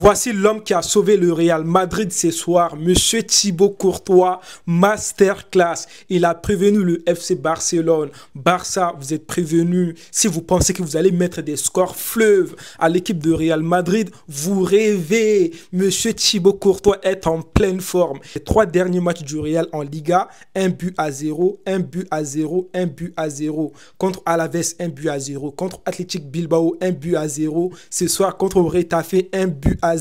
Voici l'homme qui a sauvé le Real Madrid ce soir, Monsieur Thibaut Courtois, masterclass. Il a prévenu le FC Barcelone. Barça, vous êtes prévenus. Si vous pensez que vous allez mettre des scores fleuves à l'équipe de Real Madrid, vous rêvez. Monsieur Thibaut Courtois est en pleine forme. Les 3 derniers matchs du Real en Liga, 1-0, 1-0, 1-0. Contre Alaves, 1-0. Contre Athletic Bilbao, 1-0. Ce soir, contre Retafe, 1-0.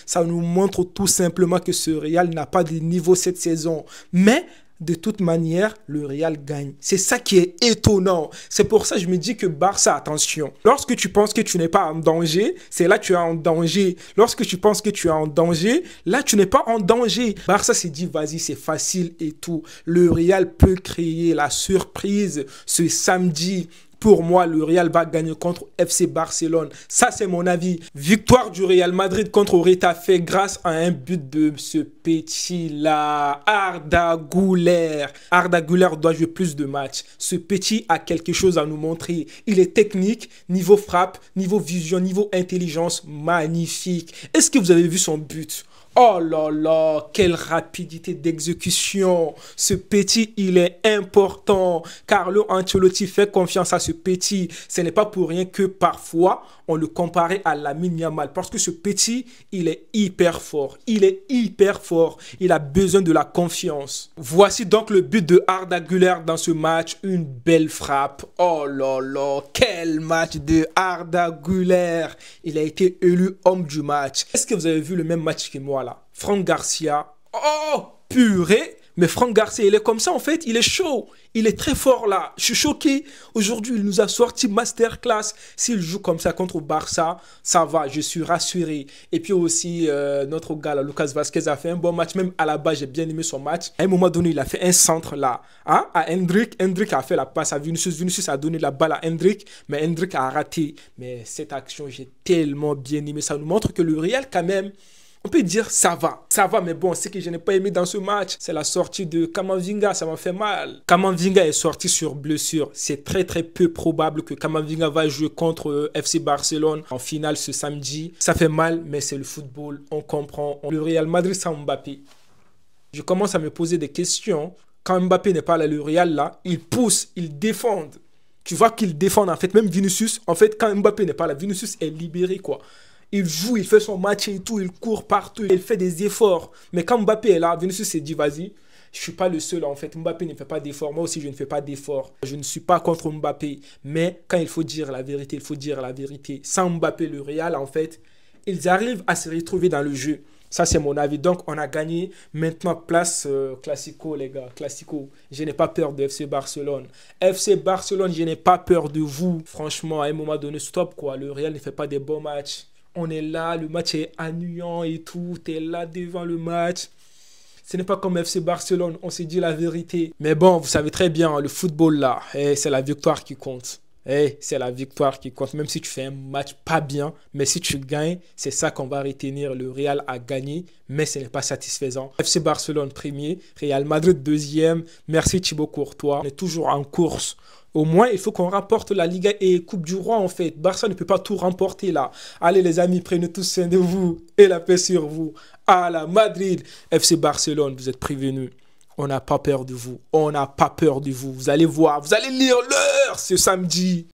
Ça nous montre tout simplement que ce Real n'a pas de niveau cette saison. Mais de toute manière, le Real gagne. C'est ça qui est étonnant. C'est pour ça que je me dis que Barça, attention. Lorsque tu penses que tu n'es pas en danger, c'est là que tu es en danger. Lorsque tu penses que tu es en danger, là tu n'es pas en danger. Barça s'est dit, vas-y, c'est facile et tout. Le Real peut créer la surprise ce samedi. Pour moi, le Real va gagner contre FC Barcelone. Ça, c'est mon avis. Victoire du Real Madrid contre Retafe grâce à un but de ce petit-là, Arda Güler. Arda Güler doit jouer plus de matchs. Ce petit a quelque chose à nous montrer. Il est technique, niveau frappe, niveau vision, niveau intelligence, magnifique. Est-ce que vous avez vu son but ? Oh là là, quelle rapidité d'exécution. Ce petit, il est important. Carlo Ancelotti fait confiance à ce petit. Ce n'est pas pour rien que parfois, on le comparait à Lamine Yamal. Parce que ce petit, il est hyper fort. Il est hyper fort. Il a besoin de la confiance. Voici donc le but de Arda Güler dans ce match. Une belle frappe. Oh là là, quel match de Arda Güler. Il a été élu homme du match. Est-ce que vous avez vu le même match que moi là? Franck Garcia. Oh, purée. Mais Franck Garcia, il est comme ça en fait, il est chaud, il est très fort là. Je suis choqué. Aujourd'hui, il nous a sorti masterclass. S'il joue comme ça contre Barça, ça va, je suis rassuré. Et puis aussi, notre gars, là, Lucas Vazquez a fait un bon match. Même à la base, j'ai bien aimé son match. À un moment donné, il a fait un centre là, hein, à Hendrick. Hendrick a fait la passe à Vinicius. Vinicius a donné la balle à Hendrick, mais Hendrick a raté. Mais cette action, j'ai tellement bien aimé. Ça nous montre que le Real, quand même, on peut dire ça va, mais bon, ce que je n'ai pas aimé dans ce match, c'est la sortie de Camavinga, ça m'a fait mal. Camavinga est sorti sur blessure, c'est très peu probable que Camavinga va jouer contre FC Barcelone en finale ce samedi. Ça fait mal, mais c'est le football, on comprend. Le Real Madrid sans Mbappé. Je commence à me poser des questions. Quand Mbappé n'est pas là, le Real là, ils poussent, ils défendent. Tu vois qu'ils défendent en fait, même Vinicius, en fait quand Mbappé n'est pas là, Vinicius est libéré quoi. Il joue, il fait son match et tout, il court partout, il fait des efforts. Mais quand Mbappé est là, Vinicius s'est dit, vas-y, je ne suis pas le seul en fait. Mbappé ne fait pas d'efforts, moi aussi je ne fais pas d'efforts. Je ne suis pas contre Mbappé, mais quand il faut dire la vérité, il faut dire la vérité. Sans Mbappé, le Real, en fait, ils arrivent à se retrouver dans le jeu. Ça, c'est mon avis. Donc, on a gagné. Maintenant, place Classico, les gars. Classico. Je n'ai pas peur de FC Barcelone. FC Barcelone, je n'ai pas peur de vous. Franchement, à un moment donné, stop, quoi. Le Real ne fait pas des bons matchs. On est là, le match est ennuyant et tout. Tu es là devant le match. Ce n'est pas comme FC Barcelone, on s'est dit la vérité. Mais bon, vous savez très bien, le football là, c'est la victoire qui compte. C'est la victoire qui compte, même si tu fais un match pas bien. Mais si tu gagnes, c'est ça qu'on va retenir. Le Real a gagné, mais ce n'est pas satisfaisant. FC Barcelone premier, Real Madrid deuxième. Merci Thibaut Courtois. On est toujours en course. Au moins, il faut qu'on remporte la Liga et Coupe du Roi, en fait. Barça ne peut pas tout remporter, là. Allez, les amis, prenez tous soin de vous et la paix sur vous. À la Madrid, FC Barcelone, vous êtes prévenus. On n'a pas peur de vous. On n'a pas peur de vous. Vous allez voir, vous allez lire l'heure ce samedi.